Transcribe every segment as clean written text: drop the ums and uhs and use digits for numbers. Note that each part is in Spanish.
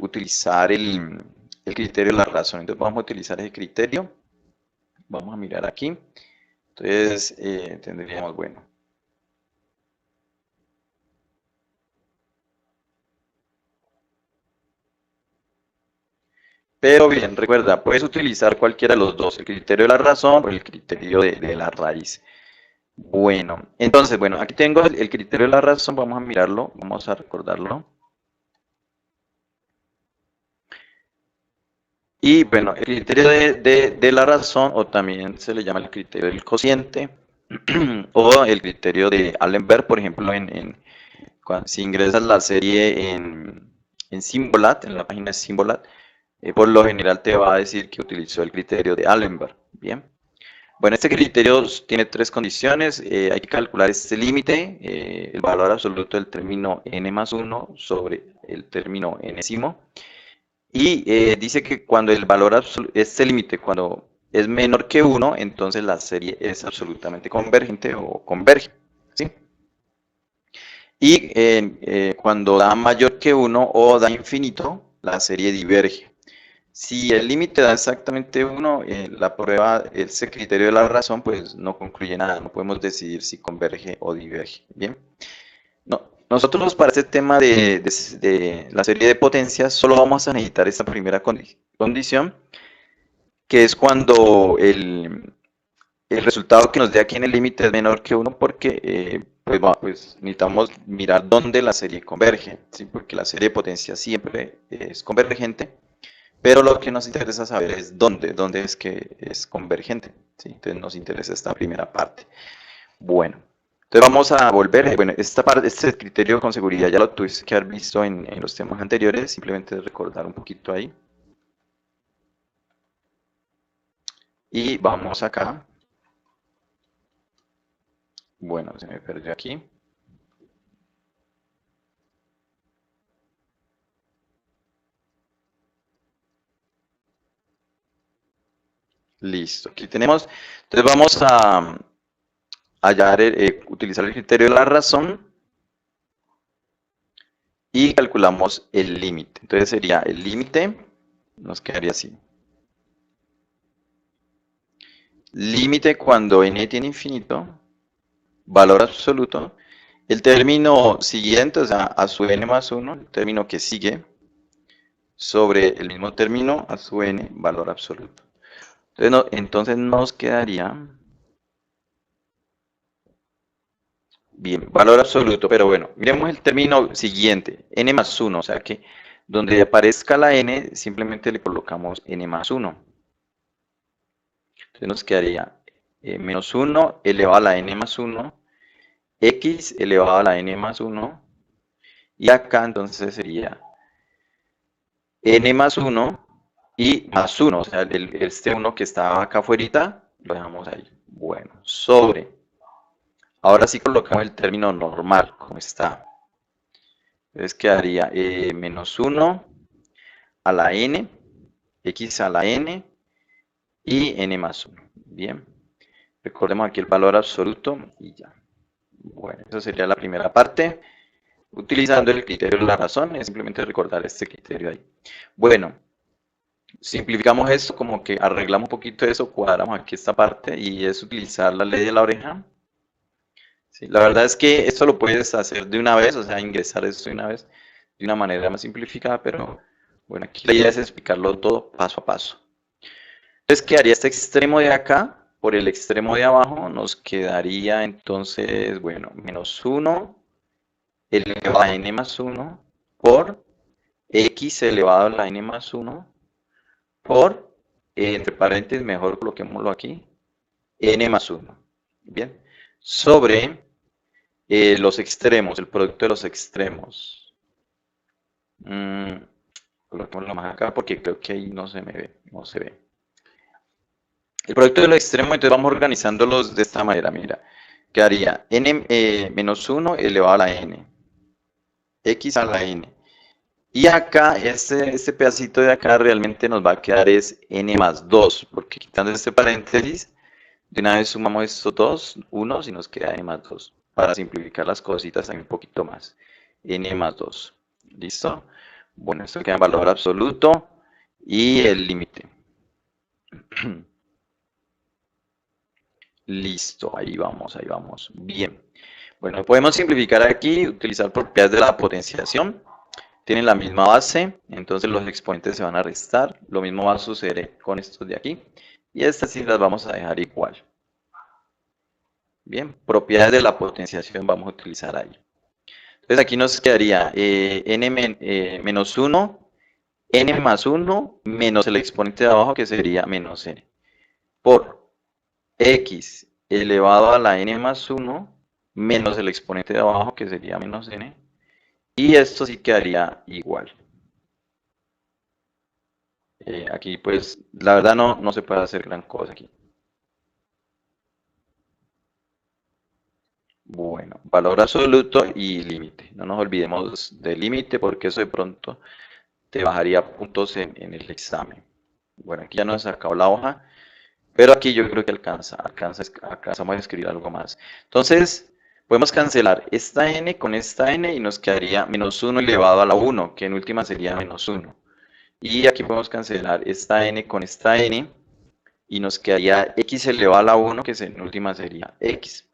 utilizar el criterio de la razón. Entonces vamos a utilizar ese criterio. Vamos a mirar aquí. Entonces tendríamos, bueno. Pero bien, recuerda, puedes utilizar cualquiera de los dos, el criterio de la razón o el criterio de la raíz. Bueno, entonces, bueno, aquí tengo el criterio de la razón, vamos a mirarlo, vamos a recordarlo. Y bueno, el criterio de la razón, o también se le llama el criterio del cociente, o el criterio de Allenberg, por ejemplo, si ingresas la serie en Symbolat, en la página de Symbolat, por lo general te va a decir que utilizó el criterio de Allenberg. Bien. Bueno, este criterio tiene tres condiciones. Hay que calcular este límite, el valor absoluto del término n más 1 sobre el término enésimo. Y dice que cuando el valor absoluto, este límite, cuando es menor que 1, entonces la serie es absolutamente convergente o converge. ¿Sí? Y cuando da mayor que 1 o da infinito, la serie diverge. Si el límite da exactamente 1, la prueba, ese criterio de la razón, pues no concluye nada, no podemos decidir si converge o diverge. Bien. No, nosotros para este tema de la serie de potencias solo vamos a necesitar esta primera condición, que es cuando el resultado que nos dé aquí en el límite es menor que 1, porque pues necesitamos mirar dónde la serie converge, ¿sí? Porque la serie de potencias siempre es convergente, pero lo que nos interesa saber es dónde es que es convergente, ¿sí? Entonces nos interesa esta primera parte. Bueno, entonces vamos a volver, bueno, esta parte, este criterio con seguridad ya lo tuviste que haber visto en los temas anteriores, simplemente recordar un poquito ahí. Y vamos acá. Bueno, se me perdió aquí. Listo, aquí tenemos, entonces vamos a hallar, utilizar el criterio de la razón y calculamos el límite. Entonces sería el límite, nos quedaría así. Límite cuando n tiene infinito, valor absoluto. El término siguiente, o sea, a su n más 1, el término que sigue, sobre el mismo término a su n, valor absoluto. Entonces nos quedaría, bien, valor absoluto, pero bueno, miremos el término siguiente, n más 1, o sea que donde aparezca la n, simplemente le colocamos n más 1. Entonces nos quedaría menos 1 elevado a la n más 1, x elevado a la n más 1, y acá entonces sería n más 1 y más 1, o sea, este 1 que estaba acá afuera, lo dejamos ahí. Bueno, sobre. Ahora sí colocamos el término normal, como está. Entonces quedaría menos 1 a la n, x a la n y n más 1. Bien. Recordemos aquí el valor absoluto y ya. Bueno, eso sería la primera parte. Utilizando el criterio de la razón, es simplemente recordar este criterio ahí. Bueno, simplificamos esto, como que arreglamos un poquito eso, cuadramos aquí esta parte y es utilizar la ley de la oreja. Sí, la verdad es que esto lo puedes hacer de una vez, o sea, ingresar esto de una vez, de una manera más simplificada, pero bueno, aquí la idea es explicarlo todo paso a paso. Entonces quedaría este extremo de acá, por el extremo de abajo nos quedaría entonces, bueno, menos 1 elevado a n más 1 por x elevado a la n más 1 por, entre paréntesis, mejor coloquémoslo aquí, n más 1. Bien, sobre los extremos, el producto de los extremos. Coloquémoslo más acá porque creo que ahí no se me ve, no se ve. El producto de los extremos, entonces vamos organizándolos de esta manera, mira. Quedaría n menos 1 elevado a la n, x a la n. Y acá, este pedacito de acá realmente nos va a quedar es n más 2, porque quitando este paréntesis, de una vez sumamos estos dos, 1 y nos queda n más 2, para simplificar las cositas un poquito más. N más 2. ¿Listo? Bueno, esto queda en valor absoluto y el límite. Listo, ahí vamos, ahí vamos. Bien. Bueno, podemos simplificar aquí, utilizar propiedades de la potenciación. Tienen la misma base, entonces los exponentes se van a restar. Lo mismo va a suceder con estos de aquí. Y estas sí las vamos a dejar igual. Bien, propiedades de la potenciación vamos a utilizar ahí. Entonces aquí nos quedaría menos 1, n más 1, menos el exponente de abajo que sería menos n, por x elevado a la n más 1, menos el exponente de abajo que sería menos n, y esto sí quedaría igual. Aquí pues la verdad no se puede hacer gran cosa aquí. Bueno, valor absoluto y límite. No nos olvidemos del límite porque eso de pronto te bajaría puntos en el examen. Bueno, aquí ya nos ha sacado la hoja, pero aquí yo creo que alcanzamos a escribir algo más. Entonces, podemos cancelar esta n con esta n y nos quedaría menos 1 elevado a la 1, que en última sería menos 1. Y aquí podemos cancelar esta n con esta n y nos quedaría x elevado a la 1, que en última sería x.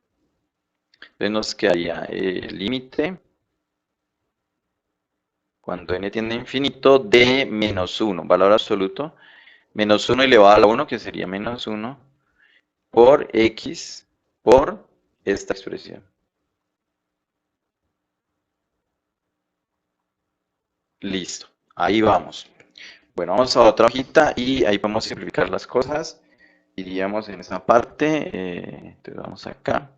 Entonces nos quedaría el límite cuando n tiende a infinito de menos 1, valor absoluto, menos 1 elevado a la 1, que sería menos 1, por x por esta expresión. Listo, ahí vamos. Bueno, vamos a otra hojita y ahí podemos simplificar las cosas. Iríamos en esa parte, entonces vamos acá.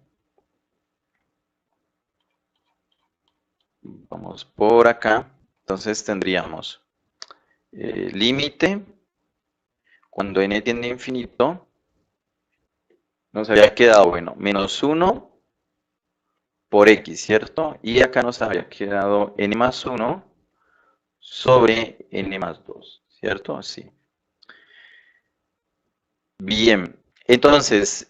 Vamos por acá. Entonces tendríamos límite cuando n tiende a infinito. Nos había quedado, bueno, menos 1 por x, ¿cierto? Y acá nos había quedado n más 1 sobre n más 2, ¿cierto? Sí. Bien, entonces,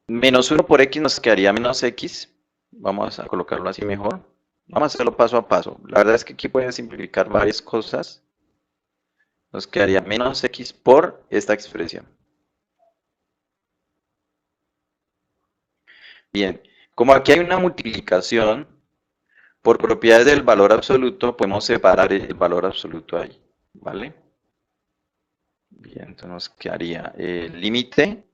menos 1 por x nos quedaría menos x. Vamos a colocarlo así mejor. Vamos a hacerlo paso a paso. La verdad es que aquí pueden simplificar varias cosas. Nos quedaría menos x por esta expresión. Bien, como aquí hay una multiplicación, por propiedades del valor absoluto, podemos separar el valor absoluto ahí, ¿vale? Bien, entonces nos quedaría el límite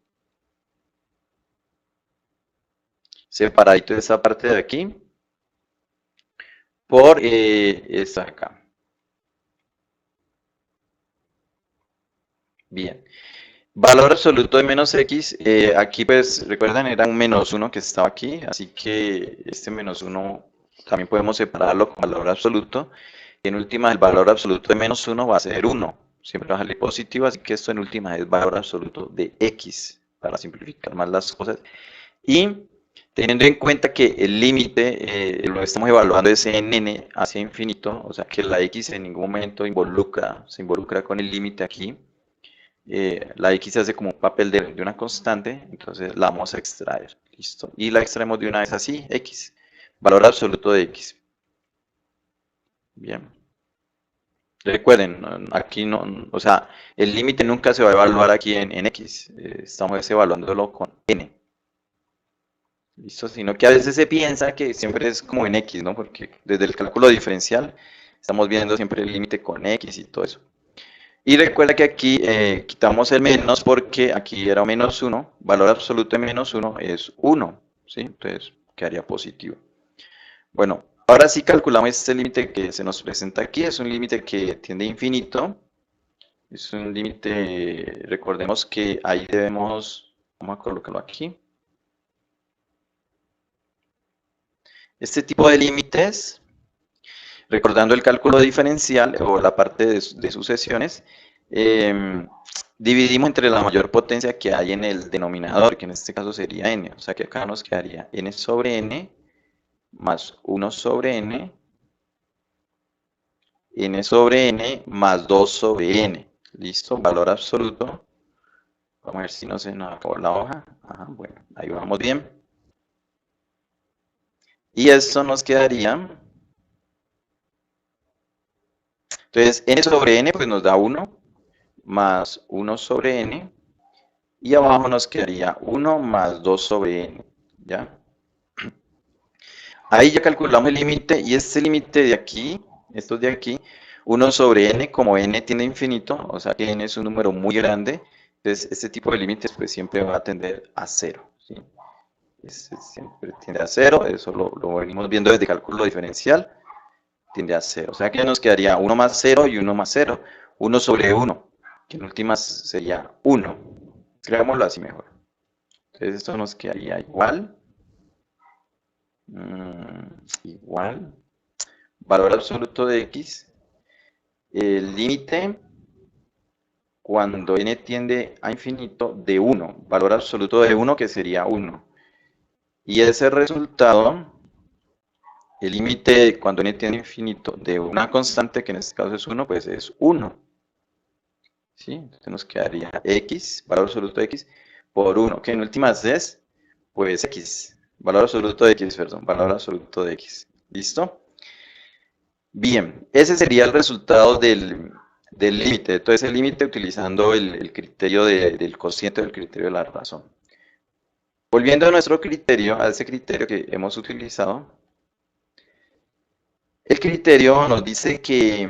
separadito de esta parte de aquí por esta de acá. Bien, valor absoluto de menos x, aquí pues recuerdan era un menos 1 que estaba aquí, así que este menos 1 también podemos separarlo con valor absoluto. Y en última el valor absoluto de menos 1 va a ser 1, siempre va a salir positivo, así que esto en última es valor absoluto de x, para simplificar más las cosas. Y teniendo en cuenta que el límite lo estamos evaluando es en n hacia infinito, o sea que la x en ningún momento se involucra con el límite aquí. La x se hace como un papel de una constante, entonces la vamos a extraer, listo. Y la extraemos de una vez así, x, valor absoluto de x. Bien. Recuerden, aquí no, o sea, el límite nunca se va a evaluar aquí en x, estamos evaluándolo con n. ¿Listo? Sino que a veces se piensa que siempre es como en x, ¿no? Porque desde el cálculo diferencial estamos viendo siempre el límite con x y todo eso. Y recuerda que aquí quitamos el menos porque aquí era menos 1, valor absoluto de menos 1 es 1, ¿sí? Entonces quedaría positivo. Bueno, ahora sí calculamos este límite que se nos presenta aquí, es un límite que tiende a infinito, es un límite, recordemos que ahí debemos, vamos a colocarlo aquí. Este tipo de límites, recordando el cálculo diferencial o la parte de sucesiones, dividimos entre la mayor potencia que hay en el denominador, que en este caso sería n, o sea que acá nos quedaría n sobre n más 1 sobre n, n sobre n más 2 sobre n. ¿Listo? Valor absoluto. Vamos a ver si no se nos acabó la hoja. Ajá, bueno, ahí vamos bien. Y esto nos quedaría Entonces, n sobre n pues nos da 1 más 1 sobre n, y abajo nos quedaría 1 más 2 sobre n, ¿ya? Ahí ya calculamos el límite, y este límite de aquí, estos de aquí, 1 sobre n, como n tiende a infinito, o sea que n es un número muy grande, entonces este tipo de límites pues siempre va a tender a 0, ¿sí? Siempre tiende a 0, eso lo venimos viendo desde cálculo diferencial, tiende a 0, o sea que nos quedaría 1 más 0 y 1 más 0, 1 sobre 1, que en últimas sería 1, escribámoslo así mejor. Entonces esto nos quedaría igual, igual, valor absoluto de x, el límite cuando n tiende a infinito de 1, valor absoluto de 1 que sería 1. Y ese resultado, el límite cuando n tiende a infinito de una constante, que en este caso es 1, pues es 1. ¿Sí? Entonces nos quedaría x, valor absoluto de x, por 1, que en últimas es, pues x, valor absoluto de x, perdón, valor absoluto de x. ¿Listo? Bien, ese sería el resultado del límite. Entonces el límite utilizando el criterio del cociente, del criterio de la razón. Volviendo a nuestro criterio, a ese criterio que hemos utilizado, el criterio nos dice que,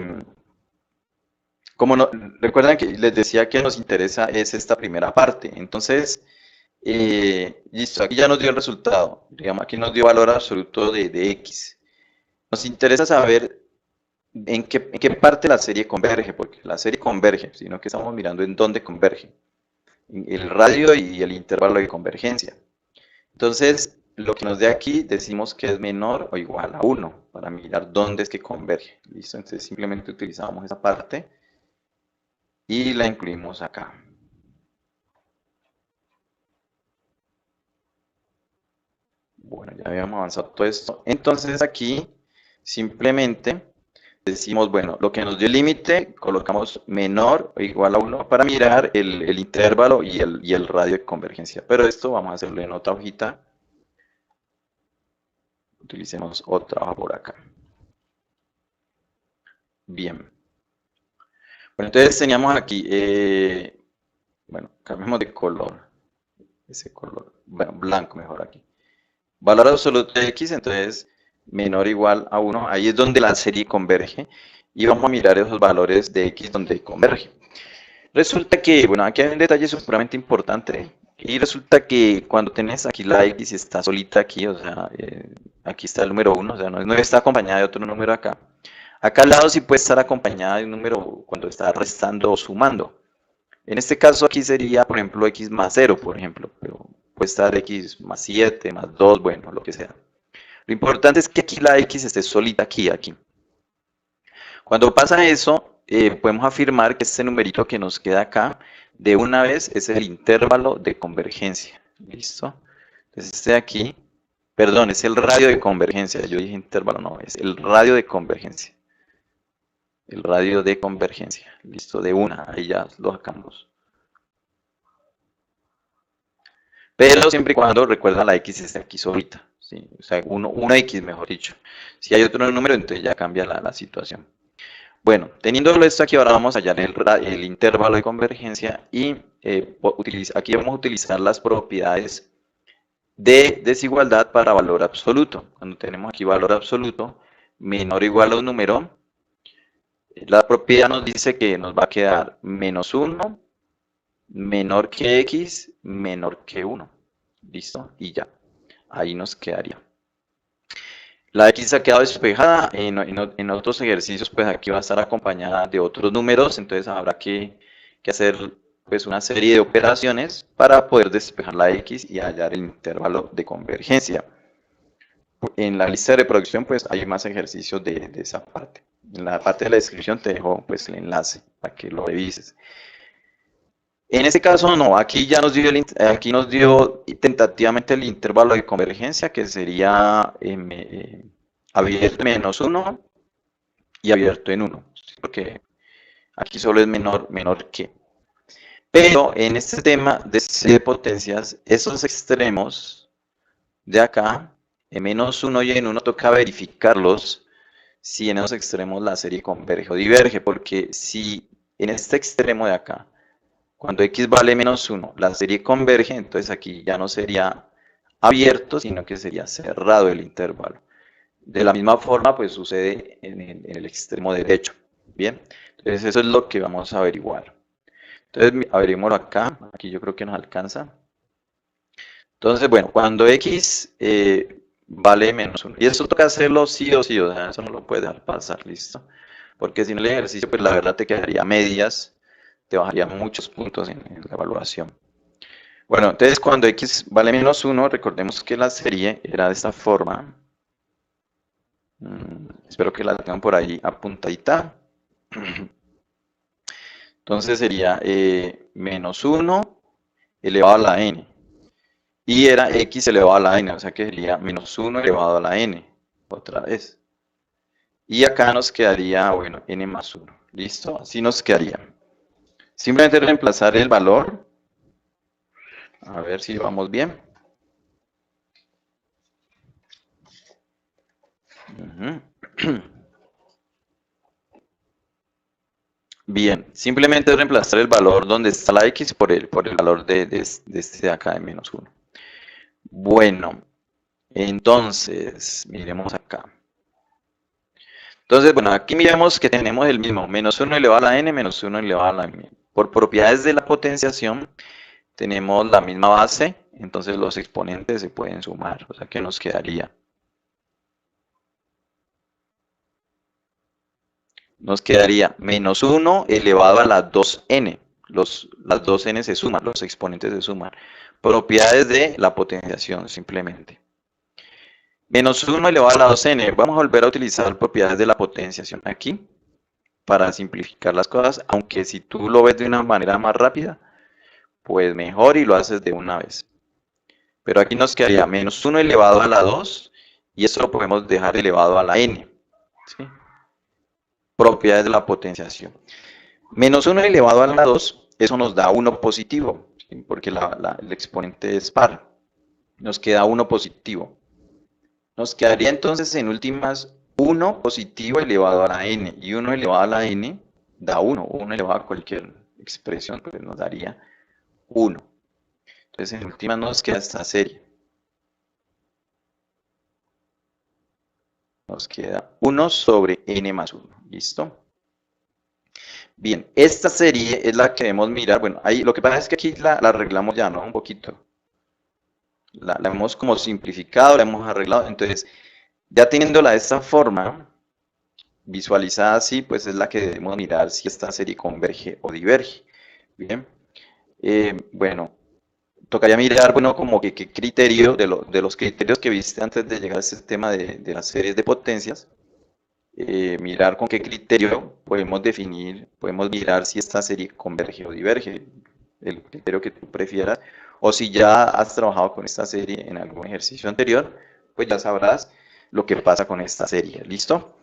como recuerdan que les decía que nos interesa es esta primera parte. Entonces, listo, aquí ya nos dio el resultado. Digamos, aquí nos dio valor absoluto de x. Nos interesa saber en qué parte la serie converge, porque la serie converge, sino que estamos mirando en dónde converge. El radio y el intervalo de convergencia. Entonces, lo que nos dé aquí decimos que es menor o igual a 1 para mirar dónde es que converge. ¿Listo? Entonces simplemente utilizamos esa parte y la incluimos acá. Bueno, ya habíamos avanzado todo esto. Entonces aquí simplemente decimos, bueno, lo que nos dio el límite, colocamos menor o igual a 1 para mirar el intervalo y el radio de convergencia. Pero esto vamos a hacerlo en otra hojita. Utilicemos otra hoja por acá. Bien. Bueno, entonces teníamos aquí, bueno, cambiemos de color. Ese color, bueno, blanco mejor aquí. Valor absoluto de x, entonces menor o igual a 1. Ahí es donde la serie converge. Y vamos a mirar esos valores de x donde converge. Resulta que, bueno, aquí hay un detalle supremamente importante. Y resulta que cuando tenés aquí la x y está solita aquí, o sea, aquí está el número 1, o sea, no está acompañada de otro número acá. Acá al lado sí puede estar acompañada de un número cuando está restando o sumando. En este caso aquí sería, por ejemplo, x más 0, por ejemplo, pero puede estar x más 7, más 2, bueno, lo que sea. Lo importante es que aquí la x esté solita aquí. Cuando pasa eso, podemos afirmar que este numerito que nos queda acá, de una vez, es el intervalo de convergencia. ¿Listo? Entonces este de aquí, perdón, es el radio de convergencia. Yo dije intervalo, no, es el radio de convergencia. El radio de convergencia. Listo, de una, ahí ya lo sacamos. Pero siempre y cuando recuerda la x esté aquí solita. ¿Sí? O sea, 1x, mejor dicho. Si hay otro número, entonces ya cambia la situación. Bueno, teniendo esto aquí, ahora vamos a hallar el intervalo de convergencia y aquí vamos a utilizar las propiedades de desigualdad para valor absoluto. Cuando tenemos aquí valor absoluto menor o igual a un número, la propiedad nos dice que nos va a quedar menos 1, menor que x, menor que 1. ¿Listo? Y ya, ahí nos quedaría. La x ha quedado despejada, en otros ejercicios pues aquí va a estar acompañada de otros números, entonces habrá que hacer pues una serie de operaciones para poder despejar la x y hallar el intervalo de convergencia. En la lista de reproducción pues hay más ejercicios de esa parte. En la parte de la descripción te dejo pues el enlace para que lo revises. En este caso no, aquí ya nos dio, aquí nos dio tentativamente el intervalo de convergencia que sería abierto en menos 1 y abierto en 1, porque aquí solo es menor que. Pero en este tema de potencias, esos extremos de acá, en menos 1 y en 1 toca verificarlos si en esos extremos la serie converge o diverge, porque si en este extremo de acá, cuando x vale -1, la serie converge, entonces aquí ya no sería abierto, sino que sería cerrado el intervalo. De la misma forma, pues sucede en el extremo derecho. Bien, entonces eso es lo que vamos a averiguar. Entonces averiguémoslo acá, aquí yo creo que nos alcanza. Entonces, bueno, cuando x vale -1, y esto toca hacerlo sí o sí, o sea, eso no lo puedes dejar pasar, ¿listo? Porque si no el ejercicio, pues la verdad te quedaría a medias, te bajaría muchos puntos en la evaluación. Bueno, entonces cuando x vale -1, recordemos que la serie era de esta forma. Espero que la tengan por ahí apuntadita. Entonces sería -1 elevado a la n. Y era x elevado a la n, o sea que sería -1 elevado a la n, otra vez. Y acá nos quedaría, bueno, n más 1. ¿Listo? Así nos quedaría. Simplemente reemplazar el valor. A ver si vamos bien. Bien, simplemente reemplazar el valor donde está la x por el valor de este de acá de -1. Bueno, entonces, miremos acá. Entonces, bueno, aquí miremos que tenemos el mismo, -1 elevado a la n, -1 elevado a la n. Por propiedades de la potenciación, tenemos la misma base, entonces los exponentes se pueden sumar, o sea que nos quedaría. Nos quedaría -1 elevado a la 2n. Las 2n se suman, los exponentes se suman. Propiedades de la potenciación, simplemente. -1 elevado a la 2n. Vamos a volver a utilizar propiedades de la potenciación aquí para simplificar las cosas, aunque si tú lo ves de una manera más rápida, pues mejor y lo haces de una vez. Pero aquí nos quedaría -1 elevado a la 2 y esto lo podemos dejar elevado a la n. ¿Sí? Propiedades de la potenciación. -1 elevado a la 2, eso nos da 1 positivo, ¿sí? Porque el exponente es par. Nos queda 1 positivo. Nos quedaría entonces en últimas 1 positivo elevado a la n. Y 1 elevado a la n da 1. 1 elevado a cualquier expresión, pues nos daría 1. Entonces en últimas nos queda esta serie. Nos queda 1 sobre n más 1. ¿Listo? Bien, esta serie es la que debemos mirar. Bueno, ahí lo que pasa es que aquí la arreglamos ya, ¿no? Un poquito. La hemos como simplificado, la hemos arreglado. Entonces, ya teniéndola de esta forma, visualizada así, pues es la que debemos mirar si esta serie converge o diverge. Bien. Bueno, tocaría mirar, bueno, como que qué criterio, de los criterios que viste antes de llegar a este tema de las series de potencias, mirar con qué criterio podemos definir, podemos mirar si esta serie converge o diverge, el criterio que tú prefieras, o si ya has trabajado con esta serie en algún ejercicio anterior, pues ya sabrás lo que pasa con esta serie. ¿Listo?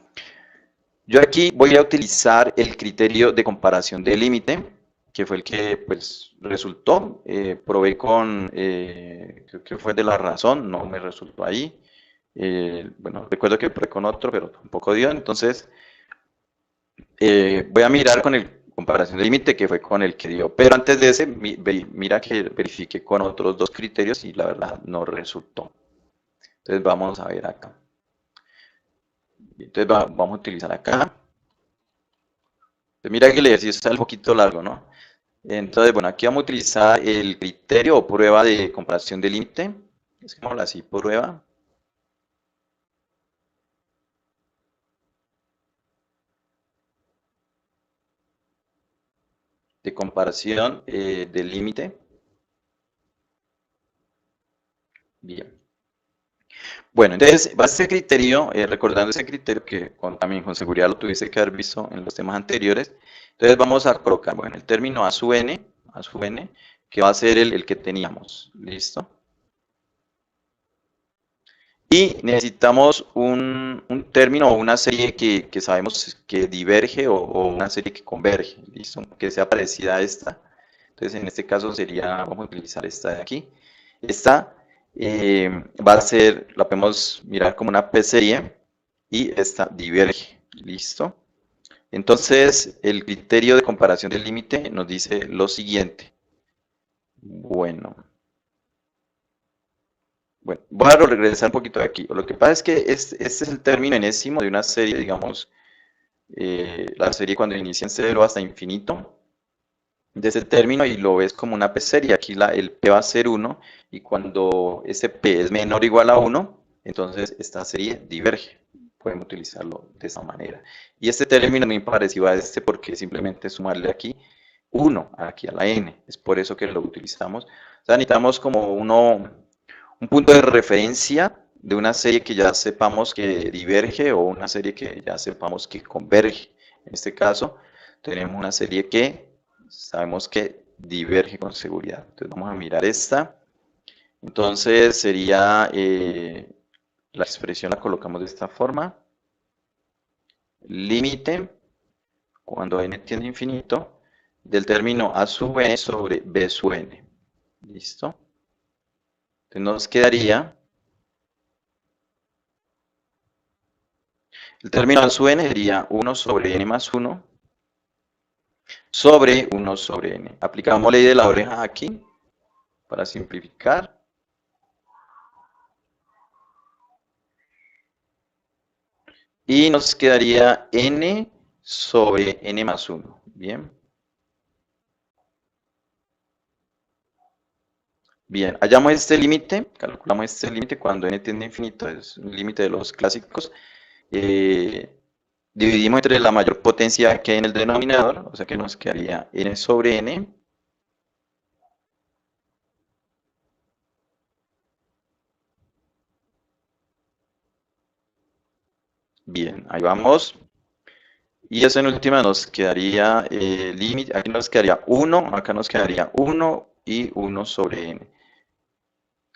Yo aquí voy a utilizar el criterio de comparación de límite, que fue el que pues resultó. Probé con, creo que fue de la razón, no me resultó ahí. Bueno, recuerdo que probé con otro, pero tampoco dio. Entonces, voy a mirar con el comparación de límite, que fue con el que dio. Pero antes de ese, mira que verifiqué con otros dos criterios y la verdad no resultó. Entonces, vamos a ver acá. Entonces, vamos a utilizar acá. Pues mira que el ejercicio está un poquito largo, ¿no? Entonces, bueno, aquí vamos a utilizar el criterio o prueba de comparación de límite. Escribámoslo así, prueba de comparación del límite. Bien. Bueno, entonces, va a ser criterio, recordando ese criterio que también con seguridad lo tuviste que haber visto en los temas anteriores. Entonces, vamos a colocar, bueno, el término a sub n, que va a ser el que teníamos. ¿Listo? Y necesitamos un término o una serie que sabemos que diverge o una serie que converge, ¿listo? Que sea parecida a esta. Entonces, en este caso sería, vamos a utilizar esta de aquí. Esta va a ser, la podemos mirar como una P-serie, y esta diverge. ¿Listo? Entonces, el criterio de comparación del límite nos dice lo siguiente. Bueno, voy a regresar un poquito de aquí. Lo que pasa es que este es el término enésimo de una serie, digamos, la serie cuando inicia en 0 hasta infinito, de ese término y lo ves como una P serie. Aquí el P va a ser 1 y cuando ese P es menor o igual a 1, entonces esta serie diverge. Podemos utilizarlo de esa manera. Y este término es muy parecido a este porque simplemente sumarle aquí 1 aquí a la n. Es por eso que lo utilizamos. O sea, necesitamos como un punto de referencia de una serie que ya sepamos que diverge o una serie que ya sepamos que converge. En este caso, tenemos una serie que sabemos que diverge con seguridad. Entonces vamos a mirar esta. Entonces sería la expresión la colocamos de esta forma. Límite, cuando n tiende a infinito, del término a sub n sobre b sub n. ¿Listo? Entonces nos quedaría el término a sub n sería 1 sobre n más 1 sobre 1 sobre n. Aplicamos ley de la oreja aquí para simplificar. Y nos quedaría n sobre n más 1. Bien. Bien, hallamos este límite, calculamos este límite cuando n tiende a infinito, es un límite de los clásicos. Dividimos entre la mayor potencia que hay en el denominador, o sea que nos quedaría n sobre n. Bien, ahí vamos. Y eso en última nos quedaría límite, aquí nos quedaría 1, acá nos quedaría 1 y 1 sobre n.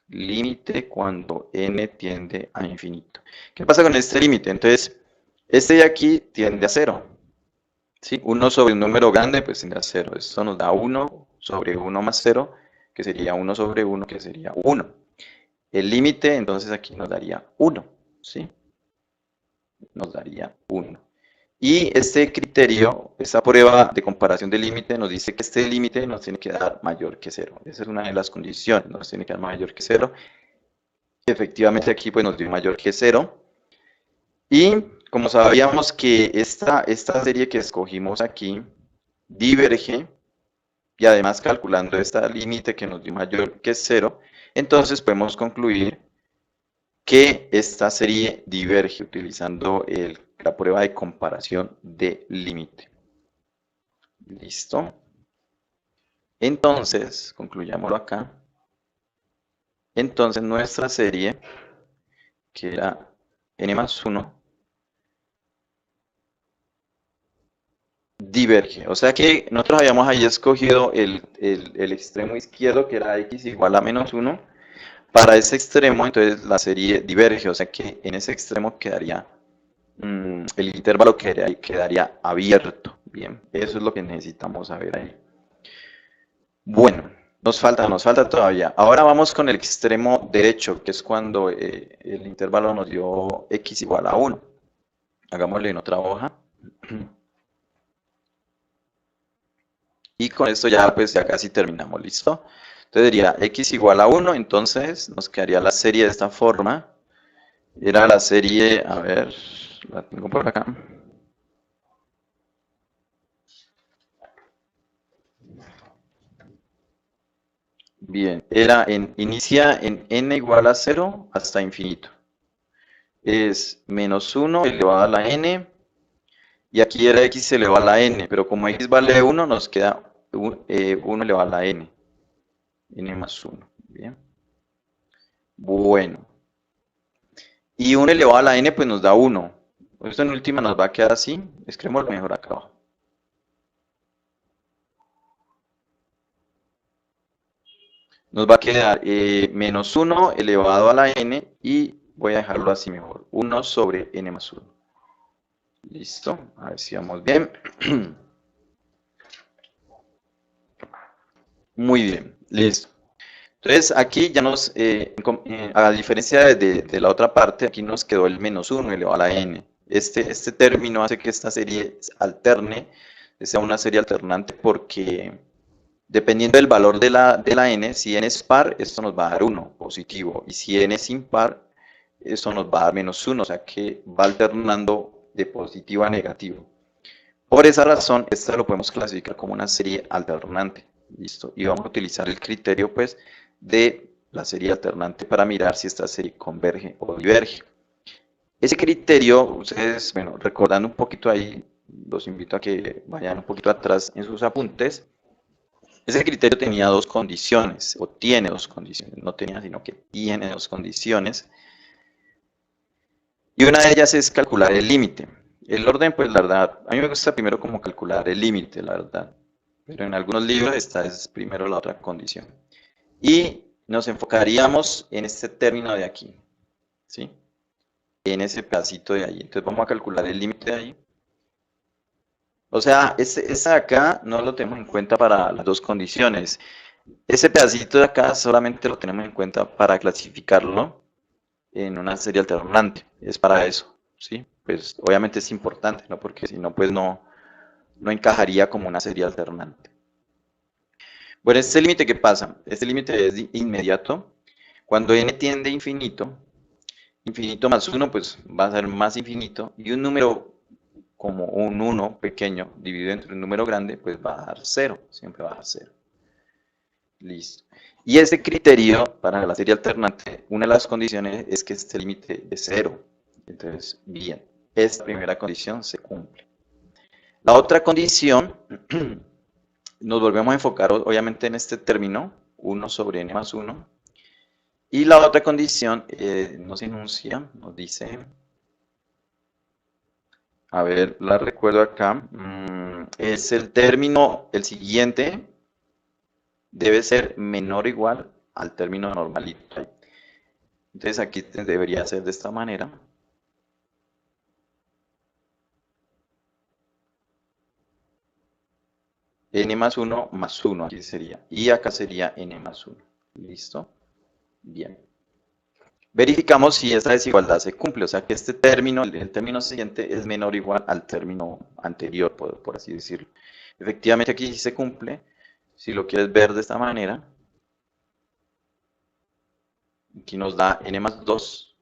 Límite cuando n tiende a infinito. ¿Qué pasa con este límite? Entonces, este de aquí tiende a 0. ¿Sí? 1 sobre un número grande, pues tiende a 0. Esto nos da 1 sobre 1 más 0, que sería 1 sobre 1, que sería 1. El límite, entonces aquí nos daría 1. ¿Sí? Nos daría 1. Y este criterio, esta prueba de comparación del límite nos dice que este límite nos tiene que dar mayor que 0. Esa es una de las condiciones, nos tiene que dar mayor que 0. Efectivamente aquí pues nos dio mayor que 0. Y como sabíamos que esta serie que escogimos aquí diverge, y además calculando este límite que nos dio mayor que 0, entonces podemos concluir que esta serie diverge utilizando la prueba de comparación de límite. ¿Listo? Entonces, concluyámoslo acá. Entonces nuestra serie, que era n más 1, diverge. O sea que nosotros habíamos ahí escogido el extremo izquierdo, que era x igual a menos 1. Para ese extremo, entonces la serie diverge. O sea que en ese extremo quedaría, el intervalo quedaría abierto. Bien, eso es lo que necesitamos saber ahí. Bueno, nos falta todavía. Ahora vamos con el extremo derecho, que es cuando el intervalo nos dio x igual a 1. Hagámosle en otra hoja. Y con esto ya pues ya casi terminamos, ¿listo? Entonces diría x igual a 1, entonces nos quedaría la serie de esta forma. Era la serie, a ver, la tengo por acá. Bien, inicia en n igual a 0 hasta infinito. Es menos 1 elevado a la n, y aquí era x elevado a la n, pero como x vale 1, nos queda 1 elevado a la n más 1. Bien. Bueno, y 1 elevado a la n pues nos da 1. Esto en última nos va a quedar así. Escribámoslo mejor acá abajo. Nos va a quedar menos 1 elevado a la n y voy a dejarlo así mejor. 1 sobre n más 1. Listo. A ver si vamos bien. Muy bien. Listo. Entonces aquí ya nos, a diferencia de la otra parte, aquí nos quedó el -1 elevado a la n. Este término hace que esta serie alterne, sea una serie alternante porque dependiendo del valor de la n, si n es par, esto nos va a dar 1 positivo, y si n es impar, esto nos va a dar -1, o sea que va alternando de positivo a negativo. Por esa razón, esta lo podemos clasificar como una serie alternante. ¿Listo? Y vamos a utilizar el criterio, pues, de la serie alternante para mirar si esta serie converge o diverge. Ese criterio, ustedes, bueno, recordando un poquito ahí, los invito a que vayan un poquito atrás en sus apuntes. Ese criterio tenía dos condiciones, o tiene dos condiciones, no tenía, sino que tiene dos condiciones. Y una de ellas es calcular el límite. El orden, pues la verdad, a mí me gusta primero como calcular el límite, la verdad. Pero en algunos libros esta es primero la otra condición. Y nos enfocaríamos en este término de aquí, ¿sí? En ese pedacito de ahí. Entonces vamos a calcular el límite de ahí. O sea, este de acá no lo tenemos en cuenta para las dos condiciones. Ese pedacito de acá solamente lo tenemos en cuenta para clasificarlo en una serie alternante. Es para eso, ¿sí? Pues obviamente es importante, ¿no? Porque si no, pues no encajaría como una serie alternante. Bueno, este límite, ¿qué pasa? Este límite es inmediato. Cuando n tiende a infinito, infinito más 1, pues va a ser más infinito, y un número como un 1 pequeño dividido entre un número grande, pues va a dar 0, siempre va a dar 0. Listo. Y este criterio para la serie alternante, una de las condiciones es que este límite es 0. Entonces, bien, esta primera condición se cumple. La otra condición, nos volvemos a enfocar obviamente en este término, 1 sobre n más 1. Y la otra condición nos enuncia, nos dice, a ver, la recuerdo acá, es el término, el siguiente, debe ser menor o igual al término normalito. Entonces aquí debería ser de esta manera. N más 1 aquí sería. Y acá sería n más 1. ¿Listo? Bien. Verificamos si esta desigualdad se cumple, o sea que este término, el término siguiente, es menor o igual al término anterior, por así decirlo. Efectivamente aquí sí se cumple. Si lo quieres ver de esta manera, aquí nos da n más 2.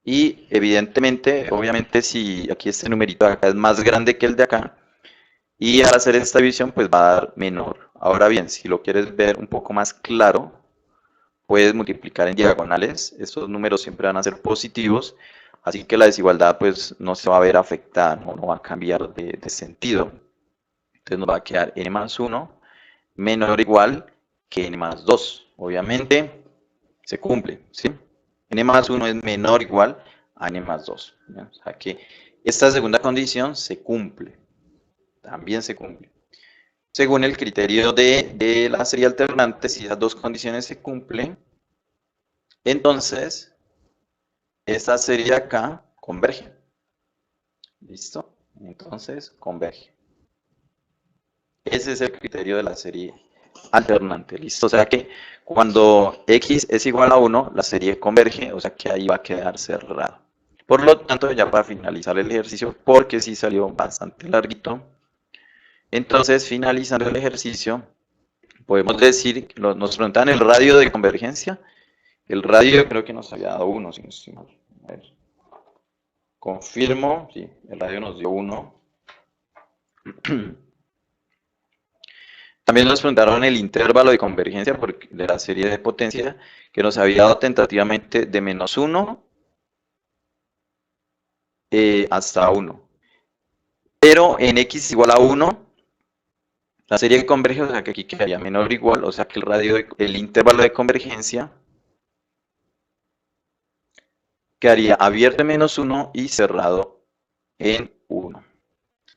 Y evidentemente, obviamente, si aquí este numerito de acá es más grande que el de acá, y al hacer esta división, pues va a dar menor. Ahora bien, si lo quieres ver un poco más claro, puedes multiplicar en diagonales. Estos números siempre van a ser positivos, así que la desigualdad pues no se va a ver afectada, no va a cambiar de sentido. Entonces nos va a quedar n más 1 menor o igual que n más 2. Obviamente se cumple, ¿sí? N más 1 es menor o igual a n más 2. ¿Ya? O sea que esta segunda condición se cumple, también se cumple. Según el criterio de la serie alternante, si esas dos condiciones se cumplen, entonces esta serie de acá converge. ¿Listo? Entonces converge. Ese es el criterio de la serie alternante. ¿Listo? O sea que cuando x es igual a 1, la serie converge, o sea que ahí va a quedar cerrado. Por lo tanto, ya para finalizar el ejercicio, porque sí salió bastante larguito, entonces finalizando el ejercicio, podemos decir, nos preguntan el radio de convergencia. El radio creo que nos había dado 1, si no estoy mal. A ver. Confirmo, sí, el radio nos dio 1. También nos preguntaron el intervalo de convergencia de la serie de potencia, que nos había dado tentativamente de -1 hasta 1. Pero en x igual a 1, la serie converge, o sea que aquí quedaría menor o igual, o sea que el intervalo de convergencia quedaría abierto en -1 y cerrado en 1.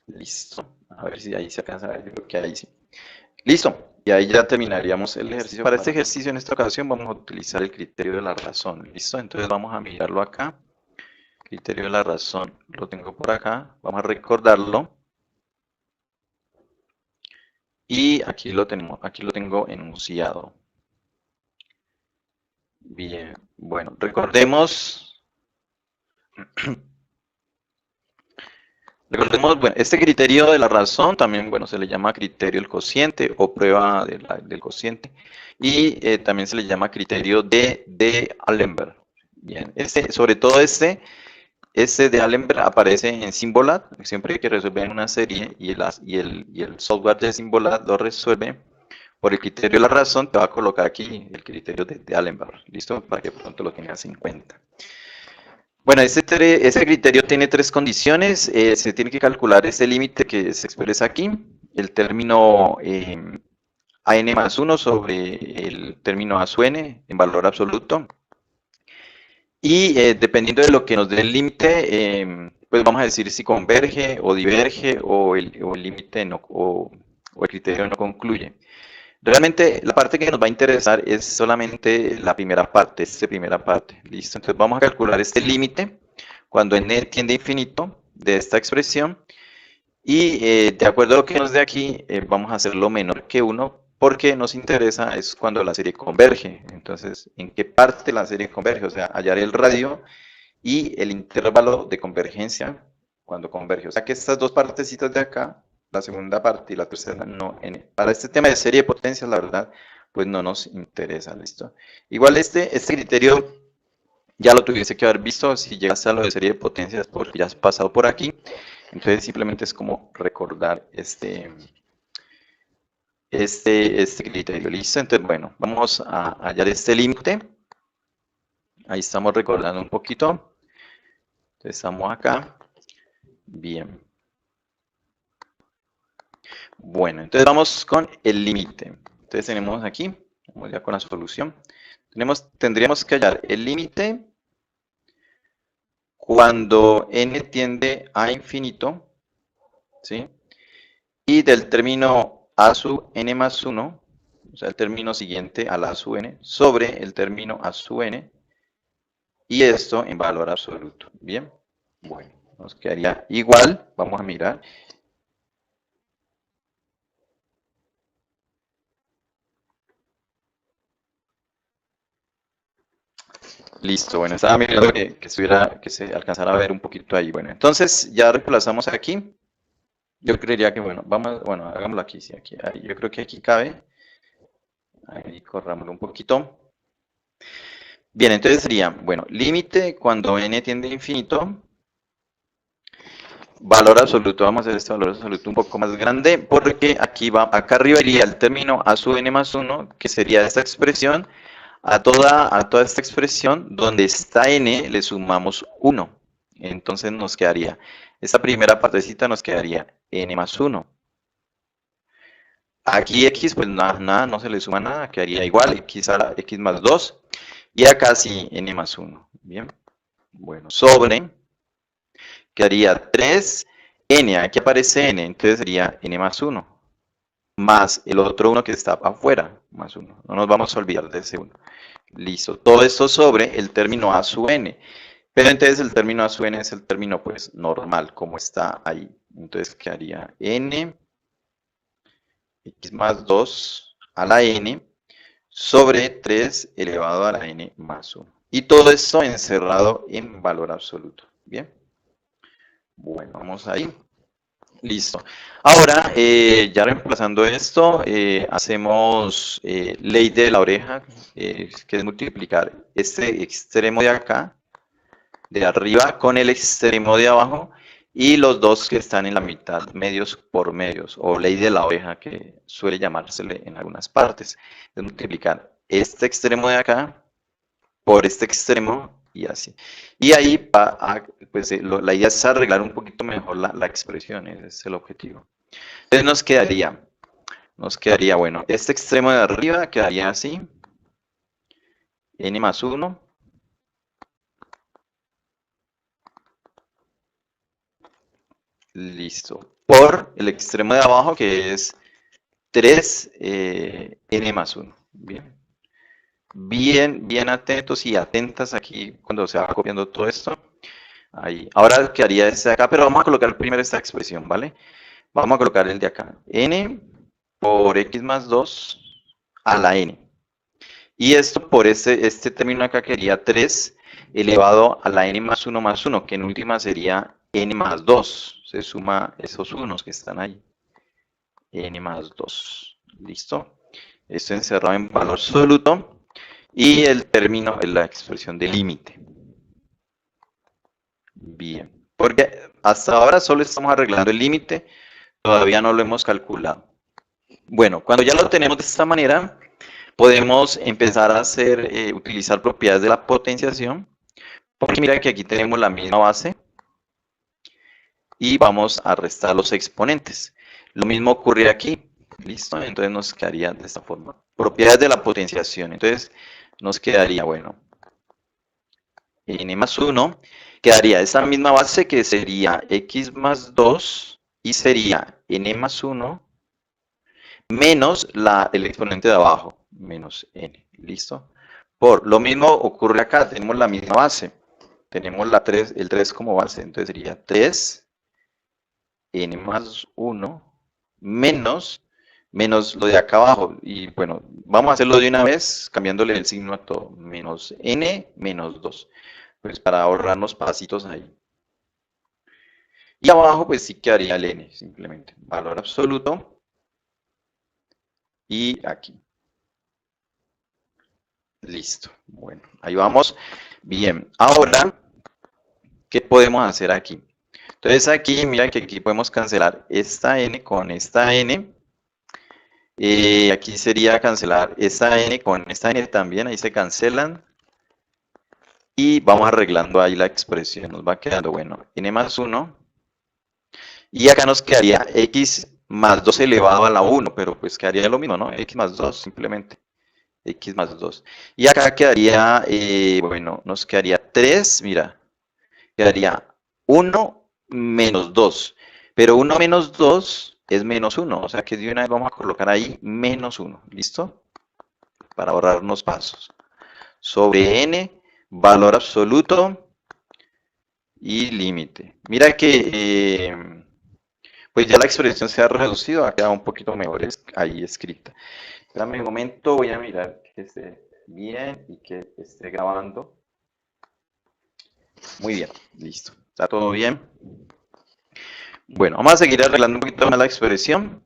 Listo. A ver si ahí se alcanza a ver, yo creo que ahí sí. Listo. Y ahí ya terminaríamos el ejercicio. Para este ejercicio, en esta ocasión, vamos a utilizar el criterio de la razón. ¿Listo? Entonces vamos a mirarlo acá. Criterio de la razón lo tengo por acá. Vamos a recordarlo. Y aquí lo tenemos, aquí lo tengo enunciado. Bien, bueno, recordemos, bueno, este criterio de la razón también, bueno, se le llama criterio del cociente o prueba del cociente y también se le llama criterio de Allenberg. Bien, sobre todo este de Allenberg aparece en Symbolab, siempre que resuelven una serie y el software de Symbolab lo resuelve por el criterio de la razón, te va a colocar aquí el criterio de Allenberg, ¿listo? Para que pronto lo tengas en cuenta. Bueno, ese criterio tiene tres condiciones. Se tiene que calcular ese límite que se expresa aquí, el término AN más 1 sobre el término A sub n en valor absoluto. Y dependiendo de lo que nos dé el límite, pues vamos a decir si converge o diverge o el límite no, o el criterio no concluye. Realmente la parte que nos va a interesar es solamente la primera parte, esta primera parte, ¿listo? Entonces vamos a calcular este límite cuando n tiende a infinito de esta expresión y de acuerdo a lo que nos dé aquí, vamos a hacerlo menor que 1 porque nos interesa es cuando la serie converge. Entonces, ¿en qué parte la serie converge? O sea, hallar el radio y el intervalo de convergencia cuando converge. O sea que estas dos partecitas de acá, la segunda parte y la tercera, no. Para este tema de serie de potencias, la verdad, pues no nos interesa, ¿listo? Igual este criterio ya lo tuviese que haber visto si llegaste a lo de serie de potencias porque ya has pasado por aquí. Entonces simplemente es como recordar este criterio, ¿listo? Entonces, bueno, vamos a hallar este límite. Ahí estamos recordando un poquito. Entonces estamos acá. Bien. Bueno, entonces vamos con el límite. Entonces tenemos aquí, vamos ya con la solución. Tendríamos que hallar el límite cuando n tiende a infinito, ¿sí? Y del término a sub n más 1, o sea, el término siguiente a la a sub n, sobre el término a sub n, y esto en valor absoluto. Bien, bueno, nos quedaría igual, vamos a mirar. Listo, bueno, estaba mirando que se alcanzara a ver un poquito ahí. Bueno, entonces ya reemplazamos aquí. Yo creería que, bueno, hagámoslo aquí, sí, aquí. Ahí, yo creo que aquí cabe. Ahí corrámoslo un poquito. Bien, entonces sería, bueno, límite cuando n tiende a infinito. Valor absoluto, vamos a hacer este valor absoluto un poco más grande, porque acá arriba iría el término a sub n más 1, que sería esta expresión. A toda esta expresión, donde está n, le sumamos 1. Entonces nos quedaría, esta primera partecita nos quedaría n más 1. Aquí x, pues nada, no se le suma nada, quedaría igual, x a la x más 2. Y acá sí, n más 1. Bien, bueno, sobre, quedaría 3n, aquí aparece n, entonces sería n más 1. Más el otro 1 que está afuera, más 1. No nos vamos a olvidar de ese 1. Listo. Todo esto sobre el término a sub n. Pero entonces el término a sub n es el término pues normal, como está ahí. Entonces quedaría n x más 2 a la n sobre 3 elevado a la n más 1. Y todo esto encerrado en valor absoluto. Bien. Bueno, vamos ahí. Listo. Ahora, ya reemplazando esto, hacemos ley de la oreja, que es multiplicar este extremo de acá, de arriba, con el extremo de abajo, y los dos que están en la mitad, medios por medios, o ley de la oreja, que suele llamársele en algunas partes. Es multiplicar este extremo de acá por este extremo y así. Y ahí pues, la idea es arreglar un poquito mejor la expresión, ese es el objetivo. Entonces nos quedaría, bueno, este extremo de arriba quedaría así, n más 1, listo, por el extremo de abajo que es 3 n más 1, bien. Bien atentos y atentas aquí cuando se va copiando todo esto. Ahí. Ahora quedaría este de acá, pero vamos a colocar primero esta expresión, ¿vale? Vamos a colocar el de acá. N por x más 2 a la n. Y esto por este término acá que sería 3 elevado a la n más 1, que en última sería n más 2. Se suma esos unos que están ahí. N más 2. ¿Listo? Esto encerrado en valor absoluto. Y el término es la expresión de límite. Bien. Porque hasta ahora solo estamos arreglando el límite. Todavía no lo hemos calculado. Bueno, cuando ya lo tenemos de esta manera, podemos empezar a utilizar propiedades de la potenciación, porque mira que aquí tenemos la misma base y vamos a restar los exponentes. Lo mismo ocurre aquí, ¿listo? Entonces nos quedaría de esta forma. Propiedades de la potenciación, entonces nos quedaría, bueno, n más 1, quedaría esa misma base que sería x más 2 y sería n más 1 menos el exponente de abajo, menos n, ¿listo? Por lo mismo ocurre acá, tenemos la misma base, tenemos el 3 como base, entonces sería 3 n más 1 menos lo de acá abajo, y bueno, vamos a hacerlo de una vez, cambiándole el signo a todo, menos n menos 2, pues para ahorrarnos pasitos ahí. Y abajo pues sí quedaría el n, simplemente, valor absoluto, y aquí. Listo. Bueno, ahí vamos. Bien, ahora, ¿qué podemos hacer aquí? Entonces aquí, mira que aquí podemos cancelar esta n con esta n. Aquí sería cancelar esta n con esta n también, ahí se cancelan. Y vamos arreglando ahí la expresión, nos va quedando, bueno, n más 1. Y acá nos quedaría x más 2 elevado a la 1, pero pues quedaría lo mismo, ¿no? X más 2 simplemente. X más 2. Y acá quedaría, bueno, nos quedaría 3, mira, quedaría 1 menos 2. Pero 1 menos 2 es menos 1, o sea que de una vez vamos a colocar ahí menos 1, ¿listo? Para ahorrarnos pasos. Sobre n, valor absoluto y límite. Mira que, pues ya la expresión se ha reducido, ha quedado un poquito mejor ahí escrita. Espérame un momento, voy a mirar que esté bien y que esté grabando. Muy bien, listo. ¿Está todo bien? Bueno, vamos a seguir arreglando un poquito más la expresión.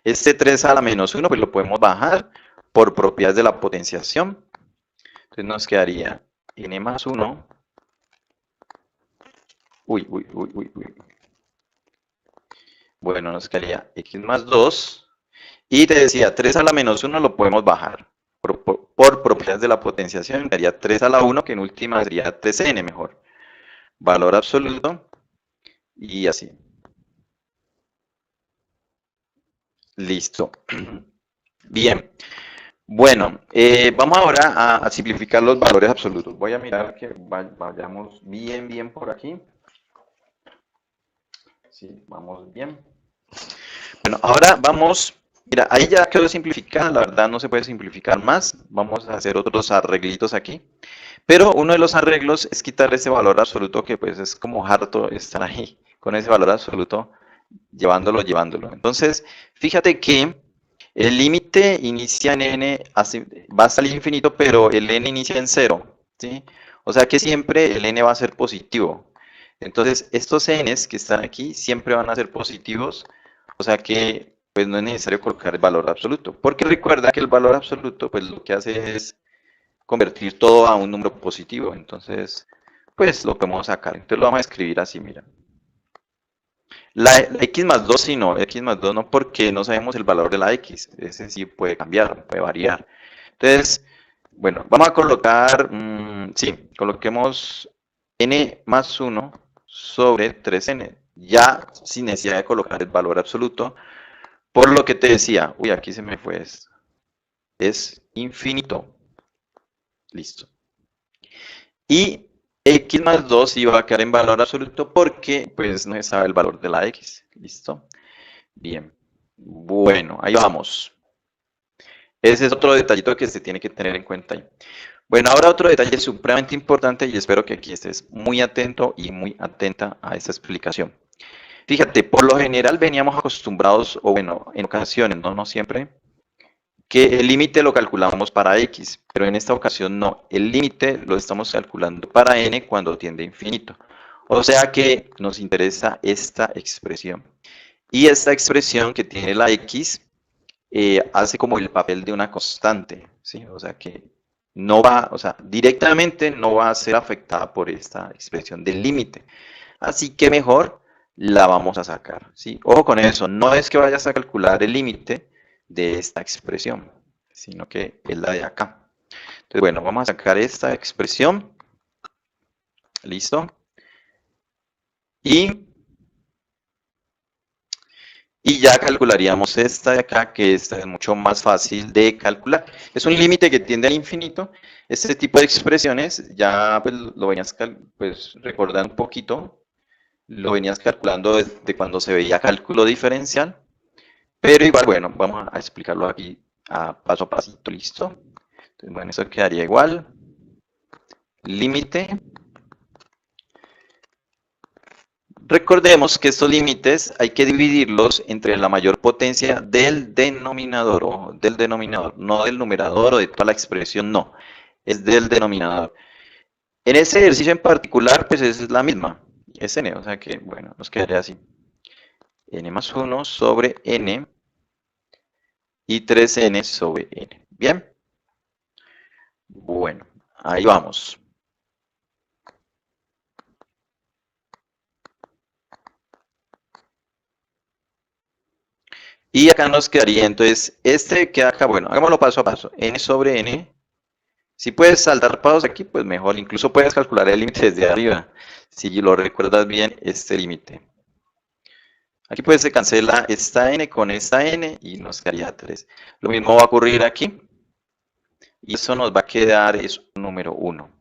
Este 3 a la menos 1, pues lo podemos bajar por propiedades de la potenciación. Entonces nos quedaría n más 1. Uy. Bueno, nos quedaría x más 2. Y te decía, 3 a la menos 1 lo podemos bajar por propiedades de la potenciación. Quedaría 3 a la 1, que en última sería 3n mejor. Valor absoluto. Y así. Listo. Bien. Bueno, vamos ahora a simplificar los valores absolutos. Voy a mirar que vayamos bien por aquí. Sí, vamos bien. Bueno, ahora vamos, mira, ahí ya quedó simplificada, la verdad no se puede simplificar más. Vamos a hacer otros arreglitos aquí. Pero uno de los arreglos es quitar ese valor absoluto que pues es como harto estar ahí con ese valor absoluto, llevándolo. Entonces, fíjate que el límite inicia en n, va hasta el infinito, pero el n inicia en 0, ¿sí? O sea que siempre el n va a ser positivo. Entonces, estos n's que están aquí siempre van a ser positivos, o sea que pues no es necesario colocar el valor absoluto, porque recuerda que el valor absoluto pues lo que hace es convertir todo a un número positivo, entonces pues lo podemos sacar. Entonces lo vamos a escribir así, mira. La x más 2 sí no, x más 2 no, porque no sabemos el valor de la x. Ese sí puede cambiar, puede variar. Entonces, bueno, vamos a colocar, sí, coloquemos n más 1 sobre 3n, ya sin necesidad de colocar el valor absoluto, por lo que te decía, uy, aquí se me fue esto, es infinito. Listo. Y x más 2 iba a quedar en valor absoluto porque pues no se sabe el valor de la x. ¿Listo? Bien. Bueno, ahí vamos. Ese es otro detallito que se tiene que tener en cuenta ahí. Bueno, ahora otro detalle supremamente importante y espero que aquí estés muy atento y muy atenta a esta explicación. Fíjate, por lo general veníamos acostumbrados, o bueno, en ocasiones, no siempre, que el límite lo calculamos para x, pero en esta ocasión no. El límite lo estamos calculando para n cuando tiende a infinito. O sea que nos interesa esta expresión. Y esta expresión que tiene la x hace como el papel de una constante, ¿sí? O sea que no va, o sea, directamente no va a ser afectada por esta expresión del límite. Así que mejor la vamos a sacar, ¿sí? Ojo con eso, no es que vayas a calcular el límite de esta expresión, sino que es la de acá. Entonces, bueno, vamos a sacar esta expresión, ¿listo? Y ya calcularíamos esta de acá, que esta es mucho más fácil de calcular. Es un límite que tiende al infinito. Este tipo de expresiones ya pues, lo venías pues, recordando un poquito, lo venías calculando desde cuando se veía cálculo diferencial, pero igual, bueno, vamos a explicarlo aquí paso a pasito, ¿listo? Entonces, bueno, eso quedaría igual. Límite. Recordemos que estos límites hay que dividirlos entre la mayor potencia del denominador, o del denominador, no del numerador o de toda la expresión, no, es del denominador. En este ejercicio en particular, pues es la misma, es n, o sea que, bueno, nos quedaría así. N más 1 sobre n y 3n sobre n. ¿Bien? Bueno, ahí vamos. Y acá nos quedaría, entonces, este queda acá, bueno, hagámoslo paso a paso. N sobre n. Si puedes saltar pasos aquí, pues mejor. Incluso puedes calcular el límite desde arriba. Si lo recuerdas bien, este límite. Aquí pues se cancela esta n con esta n y nos quedaría 3. Lo mismo va a ocurrir aquí. Y eso nos va a quedar es un número 1.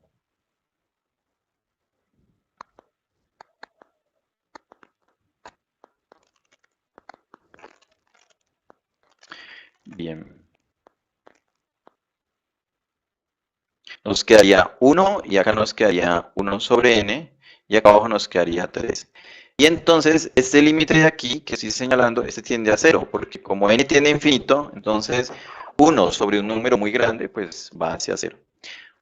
Bien. Nos quedaría 1 y acá nos quedaría 1 sobre n y acá abajo nos quedaría 3. Y entonces este límite de aquí que estoy señalando, este tiende a 0, porque como n tiende a infinito, entonces 1 sobre un número muy grande, pues va hacia 0.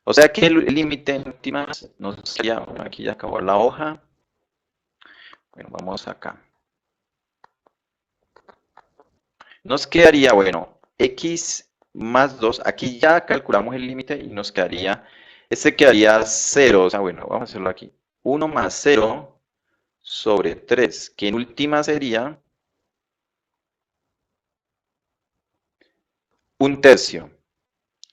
O sea que el límite en últimas nos quedaría, bueno, aquí ya acabó la hoja. Bueno, vamos acá. Nos quedaría, bueno, x más 2. Aquí ya calculamos el límite y nos quedaría, este quedaría 0. O sea, bueno, vamos a hacerlo aquí. 1 más 0 sobre 3, que en última sería un tercio.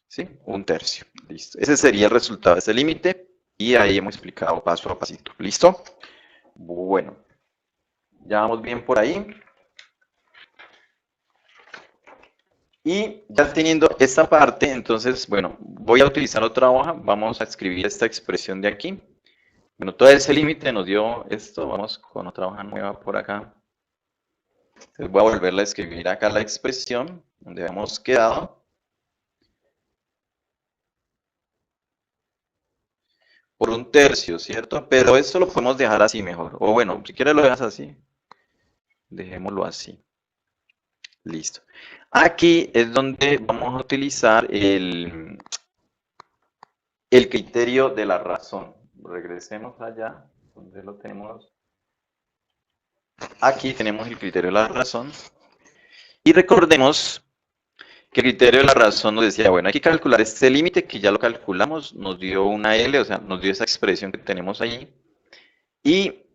¿Sí? Un tercio. Listo. Ese sería el resultado de este límite y ahí hemos explicado paso a pasito. ¿Listo? Bueno, ya vamos bien por ahí. Y ya teniendo esta parte, entonces, bueno, voy a utilizar otra hoja. Vamos a escribir esta expresión de aquí. Bueno, todo ese límite nos dio esto. Vamos con otra hoja nueva por acá. Entonces voy a volverla a escribir acá la expresión donde hemos quedado. Por un tercio, ¿cierto? Pero esto lo podemos dejar así mejor. O bueno, si quieres lo dejas así. Dejémoslo así. Listo. Aquí es donde vamos a utilizar el criterio de la razón. Regresemos allá, donde lo tenemos. Aquí tenemos el criterio de la razón. Y recordemos que el criterio de la razón nos decía, bueno, hay que calcular este límite que ya lo calculamos, nos dio una L, o sea, nos dio esa expresión que tenemos ahí. Y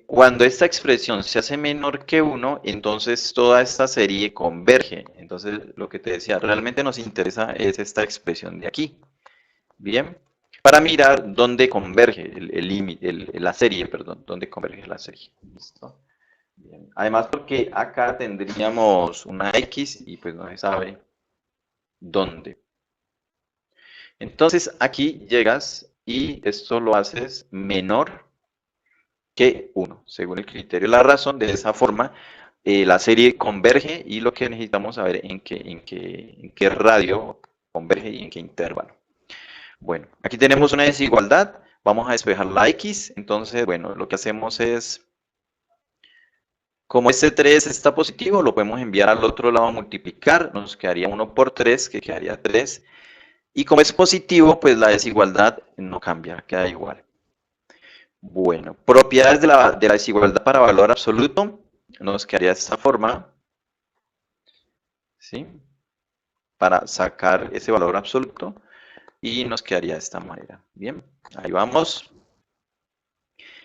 cuando esta expresión se hace menor que 1, entonces toda esta serie converge. Entonces, lo que te decía, realmente nos interesa es esta expresión de aquí. Bien, para mirar dónde converge el límite, la serie, perdón, dónde converge la serie. ¿Listo? Bien. Además, porque acá tendríamos una X y pues no se sabe dónde. Entonces, aquí llegas y esto lo haces menor que 1, según el criterio de la razón. De esa forma, la serie converge y lo que necesitamos saber en qué radio converge y en qué intervalo. Bueno, aquí tenemos una desigualdad. Vamos a despejar la X. Entonces, bueno, lo que hacemos es Como este 3 está positivo, lo podemos enviar al otro lado a multiplicar, nos quedaría 1 por 3, que quedaría 3. Y como es positivo, pues la desigualdad no cambia, queda igual. Bueno, propiedades de la desigualdad para valor absoluto, nos quedaría de esta forma, ¿sí? Para sacar ese valor absoluto, y nos quedaría de esta manera. Bien, ahí vamos.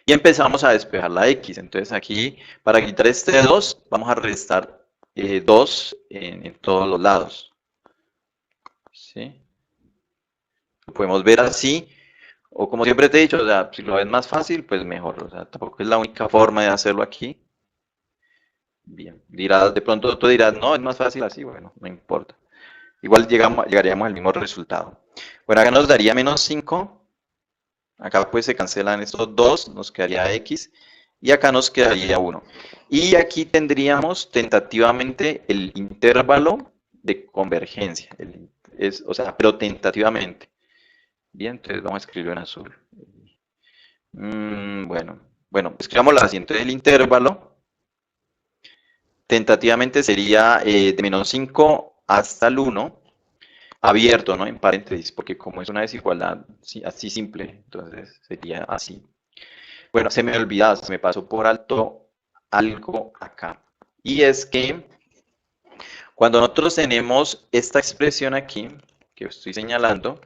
Y empezamos a despejar la x. Entonces aquí, para quitar este 2, vamos a restar 2 en todos los lados. ¿Sí? Lo podemos ver así, o como siempre te he dicho, o sea, si lo ves más fácil, pues mejor. O sea, tampoco es la única forma de hacerlo aquí. Bien, dirás, de pronto tú dirás, no, es más fácil así, bueno, no importa. Igual llegaríamos al mismo resultado. Bueno, acá nos daría menos 5. Acá pues se cancelan estos 2, nos quedaría x. Y acá nos quedaría 1. Y aquí tendríamos tentativamente el intervalo de convergencia. O sea, pero tentativamente. Bien, entonces vamos a escribirlo en azul. Bueno, escribamos la siguiente del intervalo. Tentativamente sería de menos 5 hasta el 1, abierto, ¿no? En paréntesis, porque como es una desigualdad así simple, entonces sería así. Bueno, se me olvidaba, se me pasó por alto algo acá. Y es que cuando nosotros tenemos esta expresión aquí, que estoy señalando,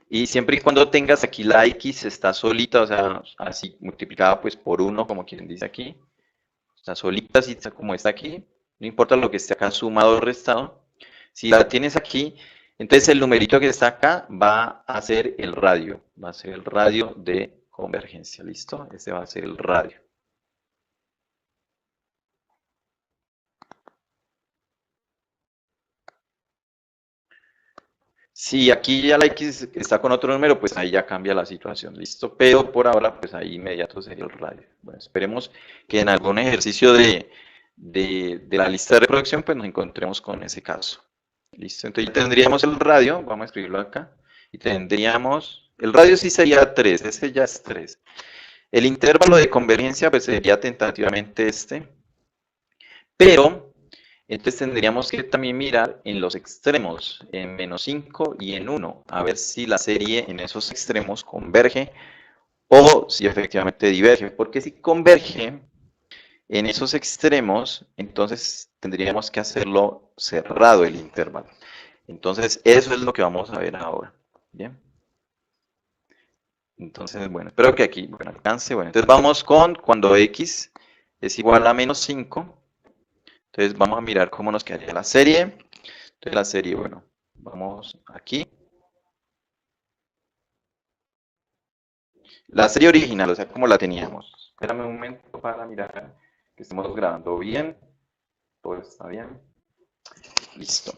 y siempre y cuando tengas aquí la x está solita, o sea, así multiplicada pues por 1, como quien dice aquí, está solita, así como está aquí, no importa lo que esté acá sumado o restado, si la tienes aquí, entonces el numerito que está acá va a ser el radio, va a ser el radio de convergencia, ¿listo? Este va a ser el radio. Si aquí ya la x está con otro número, pues ahí ya cambia la situación, ¿listo? Pero por ahora, pues ahí inmediato sería el radio. Bueno, esperemos que en algún ejercicio de la lista de reproducción, pues nos encontremos con ese caso. ¿Listo? Entonces tendríamos el radio, vamos a escribirlo acá, y tendríamos, el radio sí sería 3, ese ya es 3. El intervalo de convergencia, pues sería tentativamente este, pero entonces tendríamos que también mirar en los extremos, en menos 5 y en 1, a ver si la serie en esos extremos converge o si efectivamente diverge. Porque si converge en esos extremos, entonces tendríamos que hacerlo cerrado el intervalo. Entonces eso es lo que vamos a ver ahora. Bien. Entonces, bueno, espero que aquí alcance. Bueno, entonces vamos con cuando x es igual a menos 5. Entonces vamos a mirar cómo nos quedaría la serie. Entonces la serie, bueno, vamos aquí. La serie original, o sea, como la teníamos. Espérame un momento para mirar que estemos grabando bien. Todo está bien. Listo.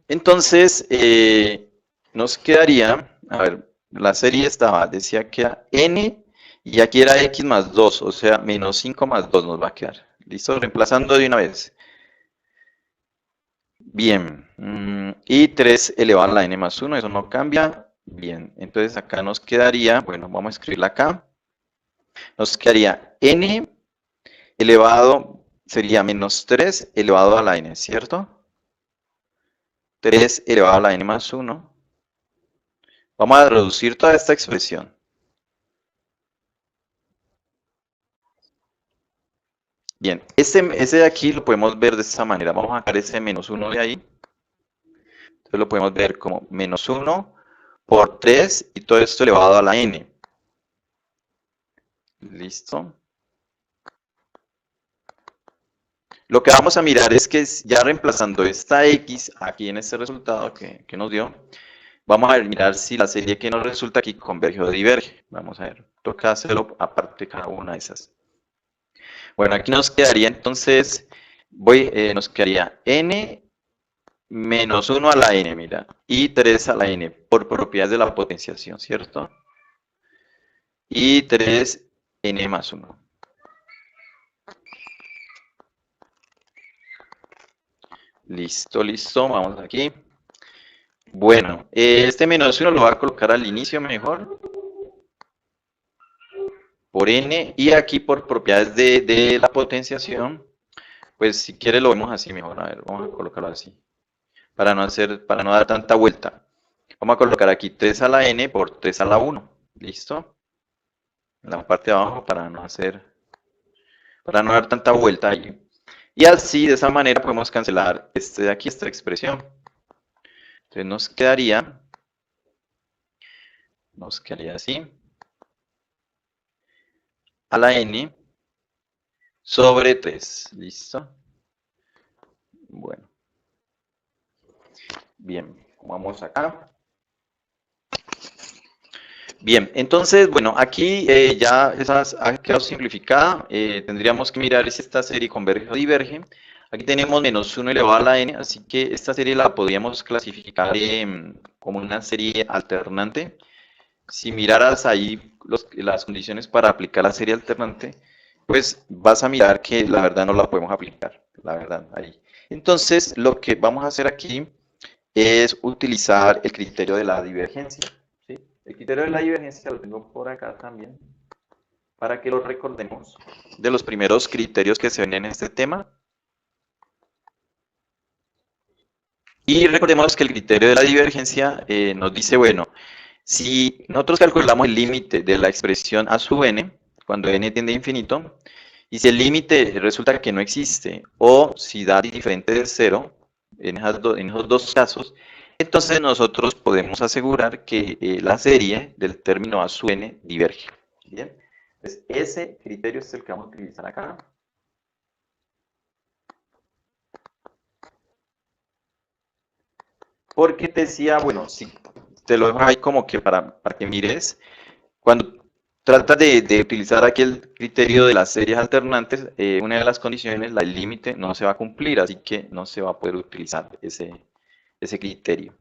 Entonces, nos quedaría, a ver, la serie estaba, decía que era n y aquí era x más 2, o sea, menos 5 más 2 nos va a quedar. ¿Listo? Reemplazando de una vez. Bien, y 3 elevado a la n más 1, eso no cambia. Bien, entonces acá nos quedaría, bueno, vamos a escribirla acá. Nos quedaría n elevado, sería menos 3 elevado a la n, ¿cierto? 3 elevado a la n más 1. Vamos a reducir toda esta expresión. Bien, ese de aquí lo podemos ver de esta manera. Vamos a sacar ese menos 1 de ahí. Entonces lo podemos ver como menos 1 por 3 y todo esto elevado a la n. ¿Listo? Lo que vamos a mirar es que ya reemplazando esta x aquí en este resultado que nos dio, vamos a mirar si la serie que nos resulta aquí converge o diverge. Vamos a ver, toca hacerlo aparte de cada una de esas. Bueno, aquí nos quedaría entonces, nos quedaría n menos 1 a la n, mira, y 3 a la n, por propiedades de la potenciación, ¿cierto? Y 3n más 1. Listo, listo, vamos aquí. Bueno, este menos 1 lo voy a colocar al inicio mejor. por n, y aquí por propiedades de la potenciación, pues si quiere lo vemos así mejor. A ver, vamos a colocarlo así, para no dar tanta vuelta. Vamos a colocar aquí 3 a la n por 3 a la 1. ¿Listo? En la parte de abajo para no dar tanta vuelta ahí. Y así, de esa manera, podemos cancelar este de aquí, esta expresión. Entonces nos quedaría así, a la n sobre 3. ¿Listo? Bueno. Bien, vamos acá. Bien, entonces, bueno, aquí ya esas ha quedado simplificada. Tendríamos que mirar si esta serie converge o diverge. Aquí tenemos menos 1 elevado a la n, así que esta serie la podríamos clasificar como una serie alternante. Si miraras ahí las condiciones para aplicar la serie alternante, pues vas a mirar que la verdad no la podemos aplicar, la verdad, ahí. Entonces, lo que vamos a hacer aquí es utilizar el criterio de la divergencia. ¿Sí? El criterio de la divergencia lo tengo por acá también, para que lo recordemos, de los primeros criterios que se ven en este tema. Y recordemos que el criterio de la divergencia nos dice, bueno, si nosotros calculamos el límite de la expresión a sub n, cuando n tiende a infinito, y si el límite resulta que no existe, o si da diferente de 0, en esos dos casos, entonces nosotros podemos asegurar que la serie del término a sub n diverge. ¿Bien? Entonces, ese criterio es el que vamos a utilizar acá. Porque te decía, bueno, si te lo dejo ahí como que para que mires, cuando tratas de utilizar aquí el criterio de las series alternantes, una de las condiciones, el límite, no se va a cumplir, así que no se va a poder utilizar ese criterio.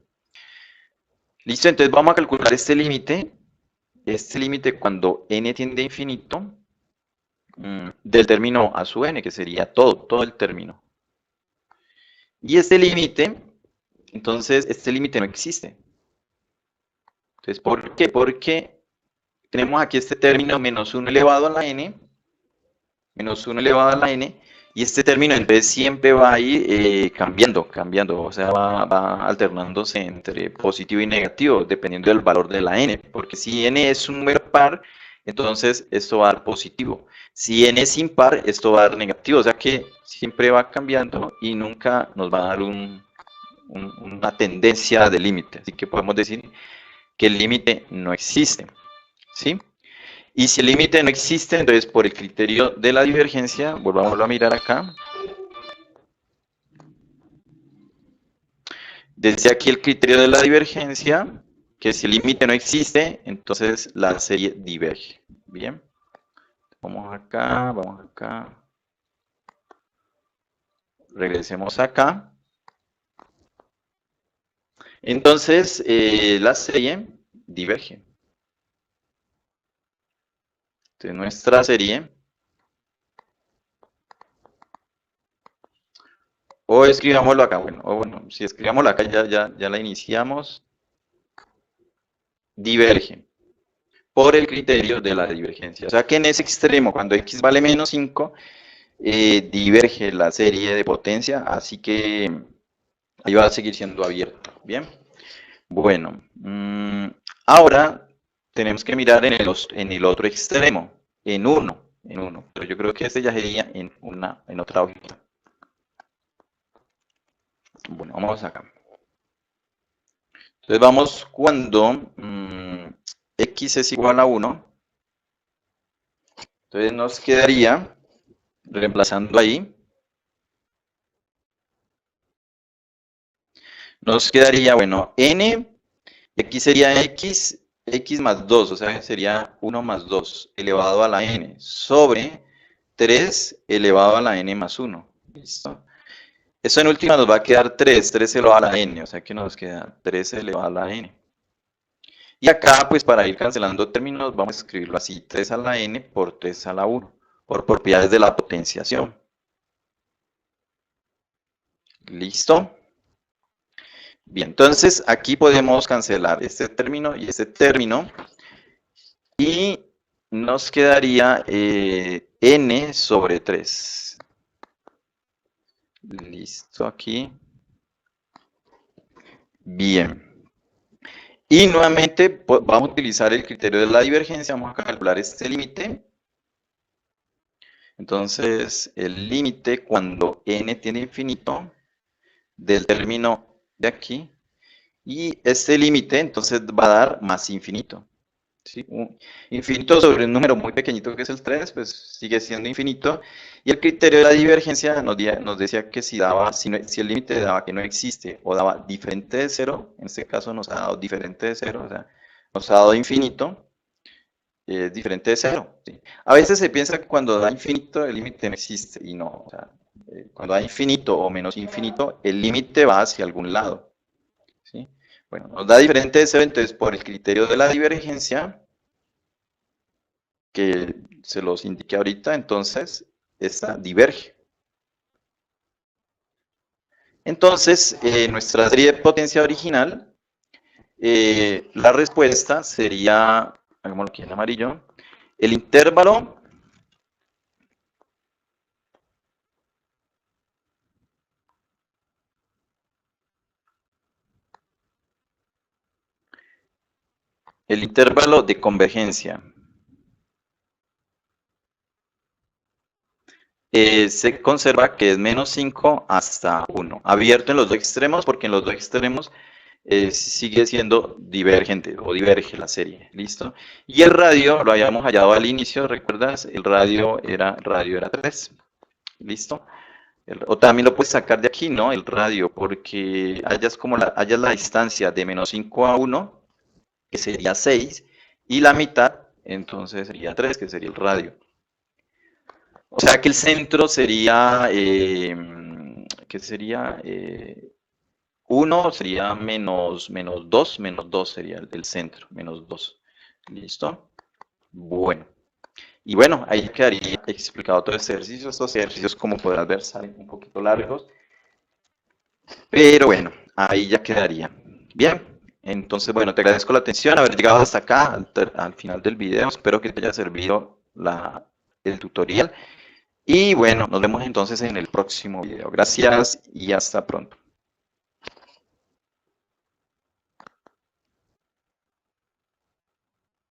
Listo, entonces vamos a calcular este límite cuando n tiende a infinito, del término a sub n, que sería todo el término. Y este límite, entonces, este límite no existe. Entonces, ¿por qué? Porque tenemos aquí este término menos 1 elevado a la n, y este término entonces siempre va a ir cambiando, o sea, va alternándose entre positivo y negativo, dependiendo del valor de la n, porque si n es un número par, entonces esto va a dar positivo. Si n es impar, esto va a dar negativo, o sea que siempre va cambiando y nunca nos va a dar una tendencia de límite, así que podemos decir que el límite no existe, ¿sí? Y si el límite no existe, entonces por el criterio de la divergencia, volvámoslo a mirar acá. Desde aquí el criterio de la divergencia, que si el límite no existe, entonces la serie diverge. Bien. Vamos acá. Regresemos acá. Entonces, la serie diverge. Entonces, nuestra serie, o escribámoslo acá, bueno, si escribámoslo acá ya la iniciamos, diverge por el criterio de la divergencia. O sea que en ese extremo, cuando x vale menos 5, diverge la serie de potencia, así que ahí va a seguir siendo abierto. Bien, bueno, ahora tenemos que mirar en el otro extremo, en 1, pero yo creo que este ya sería en otra hojita. Bueno, vamos acá. Entonces vamos cuando x es igual a 1, entonces nos quedaría, reemplazando ahí, nos quedaría, bueno, n, aquí sería x más 2, o sea, sería 1 más 2 elevado a la n, sobre 3 elevado a la n más 1. ¿Listo? Eso en última nos va a quedar 3 elevado a la n, o sea que nos queda 3 elevado a la n. Y acá, pues para ir cancelando términos, vamos a escribirlo así, 3 a la n por 3 a la 1, por propiedades de la potenciación. ¿Listo? Bien, entonces aquí podemos cancelar este término y este término. Y nos quedaría n sobre 3. Listo, aquí. Bien. Y nuevamente pues, vamos a utilizar el criterio de la divergencia. Vamos a calcular este límite. Entonces, el límite cuando n tiende a infinito del término de aquí. Y este límite entonces va a dar más infinito. ¿Sí? Infinito sobre un número muy pequeñito que es el 3, pues sigue siendo infinito. Y el criterio de la divergencia nos decía que si, daba, si el límite daba que no existe o daba diferente de 0, en este caso nos ha dado diferente de 0, o sea, nos ha dado infinito, es diferente de 0. ¿Sí? A veces se piensa que cuando da infinito el límite no existe y no. O sea, cuando da infinito o menos infinito, el límite va hacia algún lado. ¿Sí? Bueno, nos da diferente de 0, entonces por el criterio de la divergencia, que se los indiqué ahorita, entonces esta diverge. Entonces, nuestra serie de potencia original, la respuesta sería, hagámoslo aquí en amarillo, el intervalo de convergencia. Se conserva que es menos 5 hasta 1, abierto en los dos extremos, porque en los dos extremos sigue siendo divergente o diverge la serie, ¿listo? Y el radio lo habíamos hallado al inicio, ¿recuerdas? El radio era 3, ¿listo? O también lo puedes sacar de aquí, ¿no? El radio, porque hallas la distancia de menos 5 a 1, que sería 6, y la mitad, entonces sería 3, que sería el radio. O sea que el centro sería, ¿qué sería? 1 sería menos 2 sería el centro, menos 2. ¿Listo? Bueno. Y bueno, ahí quedaría explicado todo este ejercicio. Estos ejercicios, como podrás ver, salen un poquito largos. Pero bueno, ahí ya quedaría. Bien. Entonces, bueno, te agradezco la atención, haber llegado hasta acá, al final del video. Espero que te haya servido el tutorial. Y bueno, nos vemos entonces en el próximo video. Gracias y hasta pronto.